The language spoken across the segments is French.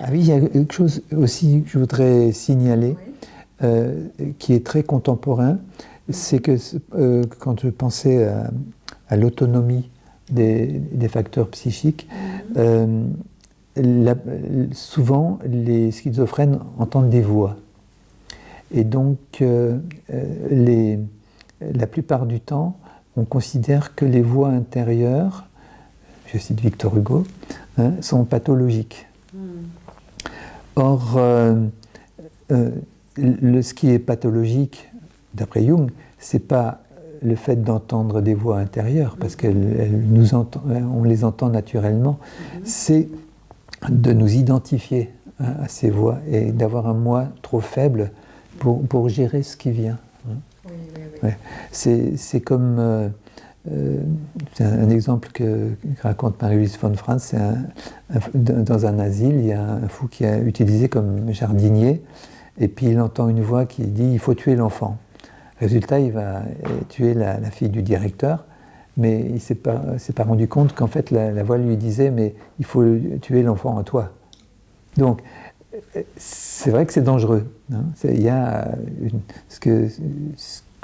Ah oui, il y a quelque chose aussi que je voudrais signaler, qui est très contemporain, c'est que quand je pensais à l'autonomie des facteurs psychiques, souvent les schizophrènes entendent des voix. Et donc, la plupart du temps, on considère que les voix intérieures, je cite Victor Hugo, sont pathologiques. Or, ce qui est pathologique, d'après Jung, c'est pas le fait d'entendre des voix intérieures, parce qu'on les entend naturellement, c'est de nous identifier à ces voix et d'avoir un moi trop faible pour gérer ce qui vient. Ouais. C'est comme c'est un exemple que raconte Marie-Louise von Franz. Dans un asile, il y a un fou qui est utilisé comme jardinier, et puis il entend une voix qui dit « il faut tuer l'enfant ». Résultat, il va tuer la fille du directeur, mais il ne s'est pas rendu compte qu'en fait la voix lui disait « mais il faut tuer l'enfant en toi ». Donc, c'est vrai que c'est dangereux. Il y a ce que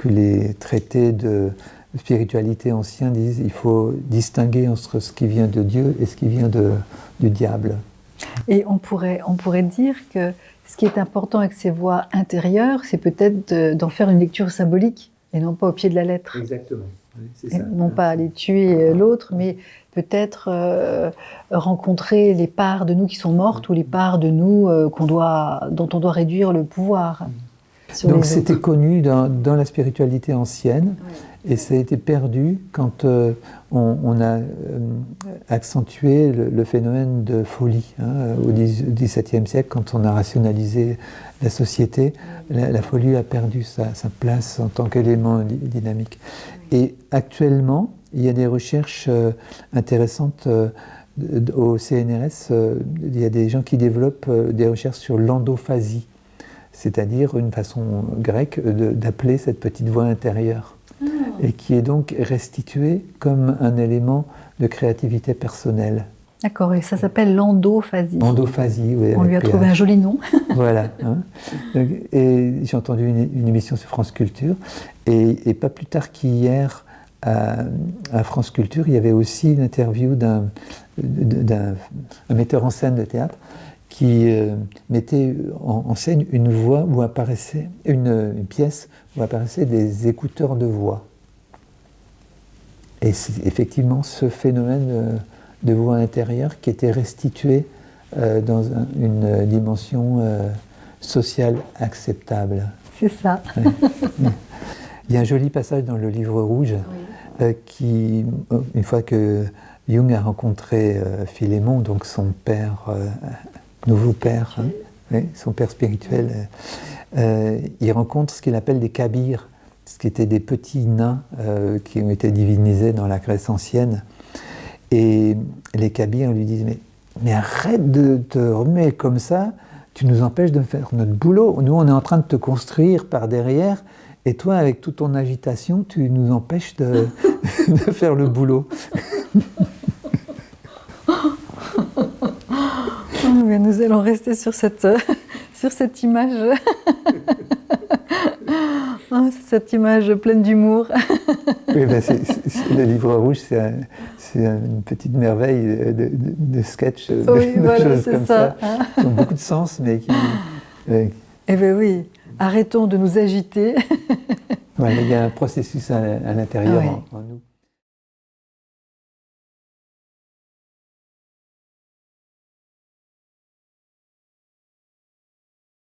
les traités de spiritualité anciens disent, il faut distinguer entre ce qui vient de Dieu et ce qui vient du diable. Et on pourrait dire que ce qui est important avec ces voix intérieures, c'est peut-être d'en faire une lecture symbolique et non pas au pied de la lettre. Exactement. Oui, c'est ça. Non pas aller tuer l'autre, mais peut-être rencontrer les parts de nous qui sont mortes ou les parts de nous dont on doit réduire le pouvoir. Donc c'était connu dans la spiritualité ancienne, et ça a été perdu quand on a accentué le phénomène de folie. Au XVIIe siècle, quand on a rationalisé la société, la folie a perdu sa place en tant qu'élément dynamique. Et actuellement, il y a des recherches intéressantes au CNRS. Il y a des gens qui développent des recherches sur l'endophasie, c'est-à-dire une façon grecque d'appeler cette petite voix intérieure, et qui est donc restituée comme un élément de créativité personnelle. D'accord, et ça s'appelle l'endophasie. Endophasie, oui. On lui a trouvé un joli nom. Voilà. Et j'ai entendu une émission sur France Culture, et pas plus tard qu'hier, à France Culture, il y avait aussi une interview d'un metteur en scène de théâtre qui mettait en scène une voix où apparaissait une pièce où apparaissaient des écouteurs de voix. Et c'est effectivement ce phénomène de voix intérieure qui était restitué dans une dimension sociale acceptable. C'est ça. Ouais. Il y a un joli passage dans le livre rouge qui, une fois que Jung a rencontré Philémon, donc son père, nouveau père, son père spirituel, il rencontre ce qu'il appelle des kabirs, ce qui étaient des petits nains qui ont été divinisés dans la Grèce ancienne. Et les kabirs lui disent mais arrête de te remettre comme ça, tu nous empêches de faire notre boulot. Nous, on est en train de te construire par derrière, et toi, avec toute ton agitation, tu nous empêches de faire le boulot. Mais nous allons rester sur cette image. Cette image pleine d'humour. Oui, ben le livre rouge, c'est une petite merveille de sketch, de choses comme ça, qui ont beaucoup de sens, mais qui... Eh bien oui, arrêtons de nous agiter. Voilà, il y a un processus à l'intérieur en nous.